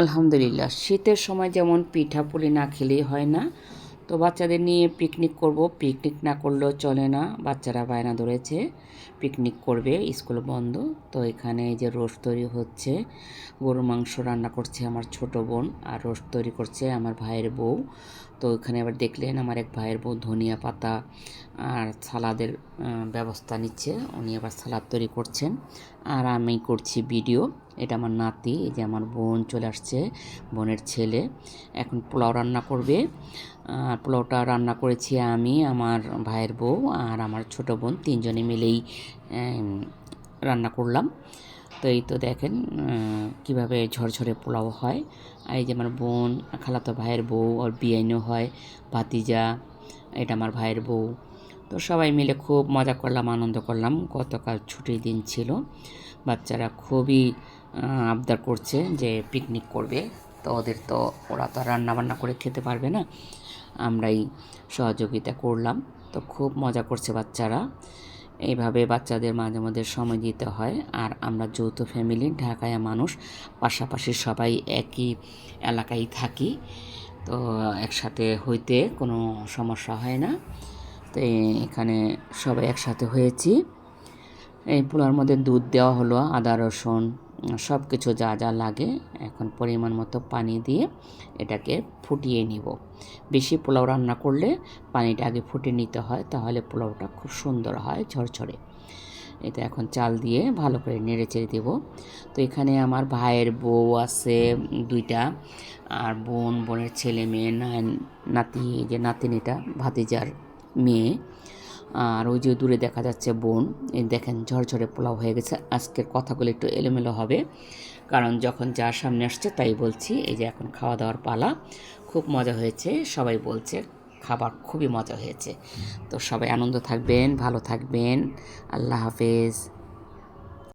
আলহামদুলিল্লাহ, শীতের সময় যেমন পিঠাপুলি না খেলেই হয় না। তো বাচ্চাদের নিয়ে পিকনিক করব, পিকনিক না করলেও চলে না। বাচ্চারা বায়না ধরেছে পিকনিক করবে, স্কুল বন্ধ। তো এখানে এই যে রোস্ট তৈরি হচ্ছে, গরুর মাংস রান্না করছে আমার ছোট বোন, আর রোস্ট তৈরি করছে আমার ভাইয়ের বউ। তো এখানে আবার দেখলেন আমার এক ভাইয়ের বউ ধনিয়া পাতা আর সালাদের ব্যবস্থা নিচ্ছে, উনি আবার সালাদ তৈরি করছেন আর আমি করছি ভিডিও। এটা আমার নাতি, এই যে আমার বোন চলে আসছে, বোনের ছেলে এখন পোলাও রান্না করবে। পোলাওটা রান্না করেছি আমি, আমার ভাইয়ের বউ আর আমার ছোট বোন, তিনজনে মিলেই রান্না করলাম। তো এই তো দেখেন কিভাবে ঝরঝরে পোলাও হয়। আর এই যে আমার বোন, খালাতো ভাইয়ের বউ, ওর বিয়াইনও হয়, ভাতিজা, এটা আমার ভাইয়ের বউ। তো সবাই মিলে খুব মজা করলাম, আনন্দ করলাম। গতকাল ছুটির দিন ছিল, বাচ্চারা খুবই আবদার করছে যে পিকনিক করবে। তো ওরা তো রান্না বান্না করে খেতে পারবে না, আমরাই সহযোগিতা করলাম। তো খুব মজা করছে বাচ্চারা। এইভাবে বাচ্চাদের মাঝে মাঝে সময় দিতে হয়। আর আমরা যৌথ ফ্যামিলি, ঢাকায় মানুষ, পাশাপাশি সবাই একই এলাকায় থাকি। তো একসাথে হইতে কোনো সমস্যা হয় না। তো এখানে সবাই একসাথে হয়েছি। এই পোলাওর মধ্যে দুধ দেওয়া হলো, আদা রসুন সব কিছু যা যা লাগে। এখন পরিমাণ মতো পানি দিয়ে এটাকে ফুটিয়ে নিব। বেশি পোলাও রান্না করলে পানিটা আগে ফুটিয়ে নিতে হয়, তাহলে পোলাওটা খুব সুন্দর হয়, ঝরঝরে। এটা এখন চাল দিয়ে ভালো করে নেড়ে চেড়ে দেবো। তো এখানে আমার ভাইয়ের বউ আছে দুইটা, আর বোনের ছেলে মেয়ে, নাতি, যে নাতিনিটা ভাতিজার মেয়ে, আর ওই যে দূরে দেখা যাচ্ছে বোন। এই দেখেন ঝরঝরে পোলাও হয়ে গেছে। আজকের কথাগুলো একটু এলোমেলো হবে, কারণ যখন যার সামনে আসছে তাই বলছি। এই যে এখন খাওয়া দাওয়ার পালা। খুব মজা হয়েছে, সবাই বলছে খাবার খুবই মজা হয়েছে। তো সবাই আনন্দ থাকবেন, ভালো থাকবেন। আল্লাহ হাফেজ।